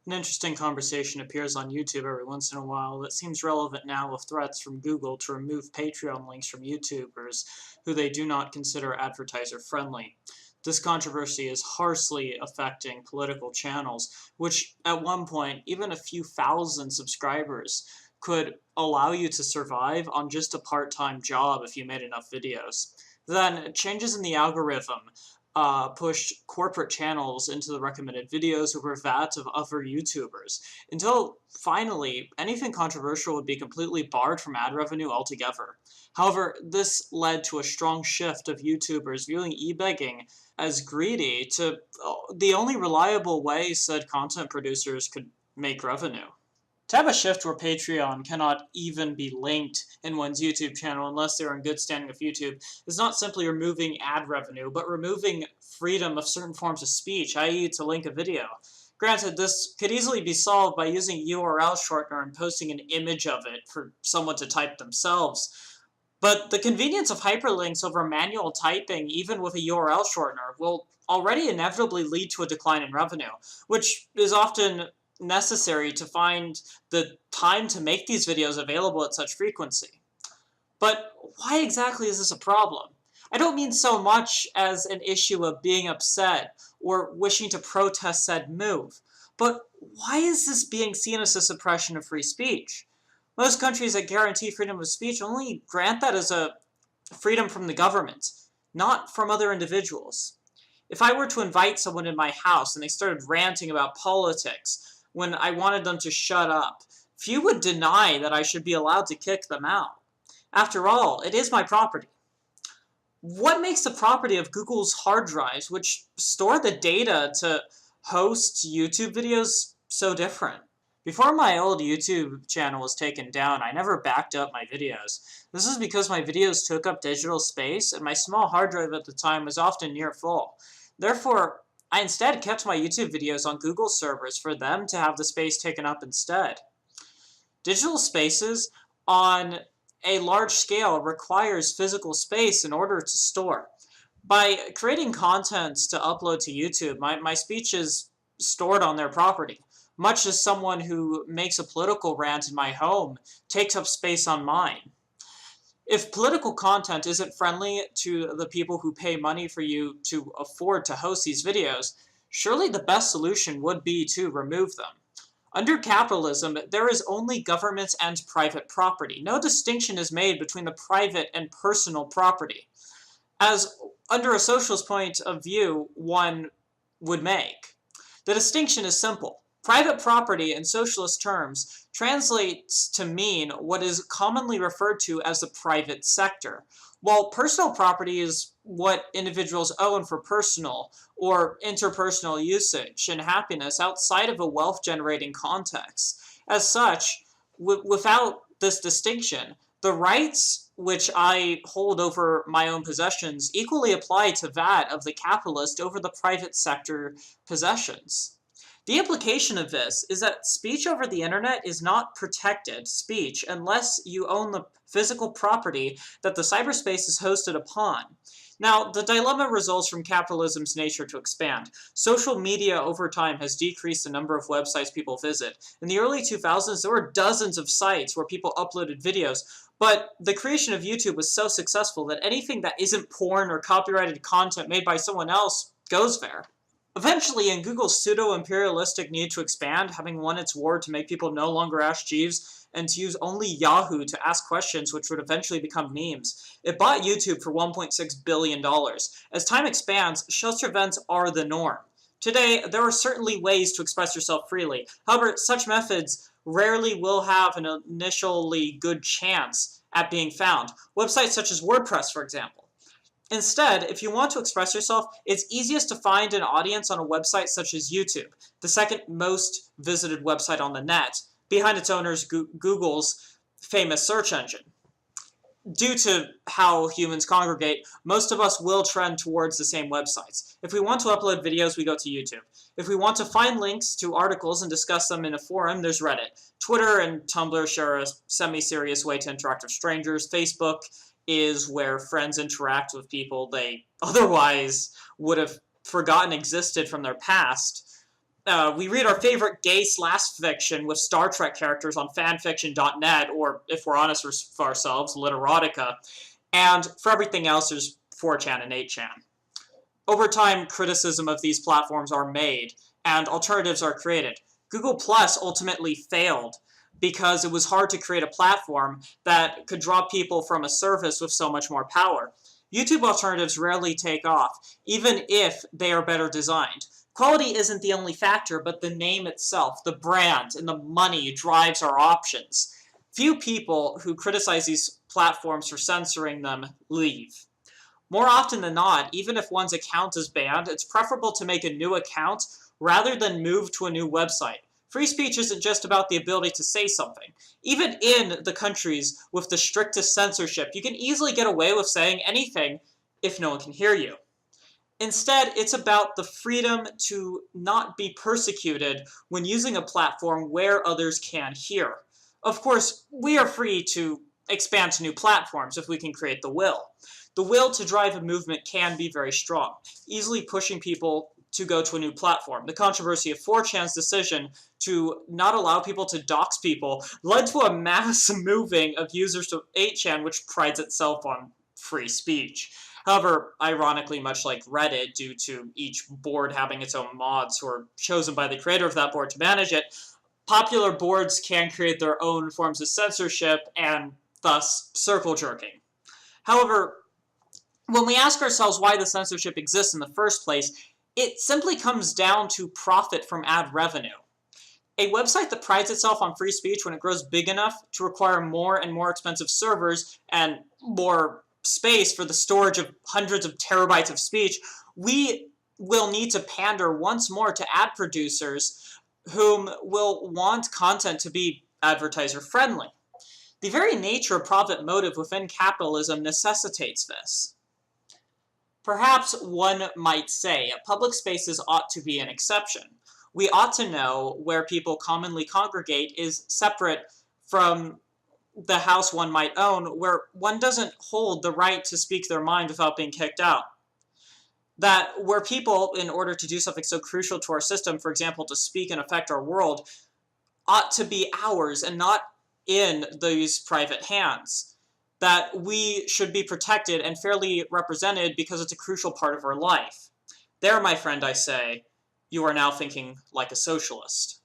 An interesting conversation appears on YouTube every once in a while that seems relevant now with threats from Google to remove Patreon links from YouTubers who they do not consider advertiser friendly. This controversy is harshly affecting political channels, which at one point, even a few thousand subscribers could allow you to survive on just a part-time job if you made enough videos. Then, changes in the algorithm pushed corporate channels into the recommended videos over that of other YouTubers, until finally anything controversial would be completely barred from ad revenue altogether. However, this led to a strong shift of YouTubers viewing e-begging as greedy to the only reliable way said content producers could make revenue. To have a shift where Patreon cannot even be linked in one's YouTube channel unless they're in good standing with YouTube is not simply removing ad revenue, but removing freedom of certain forms of speech, i.e. to link a video. Granted, this could easily be solved by using a URL shortener and posting an image of it for someone to type themselves. But the convenience of hyperlinks over manual typing, even with a URL shortener, will already inevitably lead to a decline in revenue, which is often necessary to find the time to make these videos available at such frequency. But why exactly is this a problem? I don't mean so much as an issue of being upset or wishing to protest said move, but why is this being seen as a suppression of free speech? Most countries that guarantee freedom of speech only grant that as a freedom from the government, not from other individuals. If I were to invite someone in my house and they started ranting about politics when I wanted them to shut up, few would deny that I should be allowed to kick them out. After all, it is my property. What makes the property of Google's hard drives, which store the data to host YouTube videos, so different? Before my old YouTube channel was taken down, I never backed up my videos. This is because my videos took up digital space, and my small hard drive at the time was often near full. Therefore, I instead kept my YouTube videos on Google servers for them to have the space taken up instead. Digital spaces on a large scale requires physical space in order to store. By creating content to upload to YouTube, my speech is stored on their property, much as someone who makes a political rant in my home takes up space on mine. If political content isn't friendly to the people who pay money for you to afford to host these videos, surely the best solution would be to remove them. Under capitalism, there is only government and private property. No distinction is made between the private and personal property, as under a socialist point of view one would make. The distinction is simple. Private property in socialist terms translates to mean what is commonly referred to as the private sector, while personal property is what individuals own for personal or interpersonal usage and happiness outside of a wealth-generating context. As such, without this distinction, the rights which I hold over my own possessions equally apply to that of the capitalist over the private sector possessions. The implication of this is that speech over the internet is not protected speech unless you own the physical property that the cyberspace is hosted upon. Now, the dilemma results from capitalism's nature to expand. Social media over time has decreased the number of websites people visit. In the early 2000s, there were dozens of sites where people uploaded videos, but the creation of YouTube was so successful that anything that isn't porn or copyrighted content made by someone else goes there. Eventually, in Google's pseudo-imperialistic need to expand, having won its war to make people no longer ask Jeeves and to use only Yahoo to ask questions which would eventually become memes, it bought YouTube for $1.6 billion. As time expands, shelter events are the norm. Today, there are certainly ways to express yourself freely. However, such methods rarely will have an initially good chance at being found. Websites such as WordPress, for example. Instead, if you want to express yourself, it's easiest to find an audience on a website such as YouTube, the second most visited website on the net, behind its owner's Google's famous search engine. Due to how humans congregate, most of us will trend towards the same websites. If we want to upload videos, we go to YouTube. If we want to find links to articles and discuss them in a forum, there's Reddit. Twitter and Tumblr share a semi-serious way to interact with strangers. Facebook is where friends interact with people they otherwise would have forgotten existed from their past. we read our favorite gay slash fiction with Star Trek characters on fanfiction.net, or if we're honest for ourselves, Literotica. And for everything else, there's 4chan and 8chan. Over time, criticism of these platforms are made, and alternatives are created. Google Plus ultimately failed because it was hard to create a platform that could draw people from a service with so much more power. YouTube alternatives rarely take off, even if they are better designed. Quality isn't the only factor, but the name itself, the brand, and the money drives our options. Few people who criticize these platforms for censoring them leave. More often than not, even if one's account is banned, it's preferable to make a new account rather than move to a new website. Free speech isn't just about the ability to say something. Even in the countries with the strictest censorship, you can easily get away with saying anything if no one can hear you. Instead, it's about the freedom to not be persecuted when using a platform where others can hear. Of course, we are free to expand to new platforms if we can create the will. The will to drive a movement can be very strong, easily pushing people to go to a new platform. The controversy of 4chan's decision to not allow people to dox people led to a mass moving of users to 8chan, which prides itself on free speech. However, ironically, much like Reddit, due to each board having its own mods who are chosen by the creator of that board to manage it, popular boards can create their own forms of censorship and thus circle jerking. However, when we ask ourselves why the censorship exists in the first place, it simply comes down to profit from ad revenue. A website that prides itself on free speech, when it grows big enough to require more and more expensive servers and more space for the storage of hundreds of terabytes of speech, we will need to pander once more to ad producers whom will want content to be advertiser friendly. The very nature of profit motive within capitalism necessitates this. Perhaps one might say public spaces ought to be an exception. We ought to know where people commonly congregate is separate from the house one might own, where one doesn't hold the right to speak their mind without being kicked out. That where people, in order to do something so crucial to our system, for example, to speak and affect our world, ought to be ours and not in these private hands. That we should be protected and fairly represented because it's a crucial part of our life. There, my friend, I say, you are now thinking like a socialist.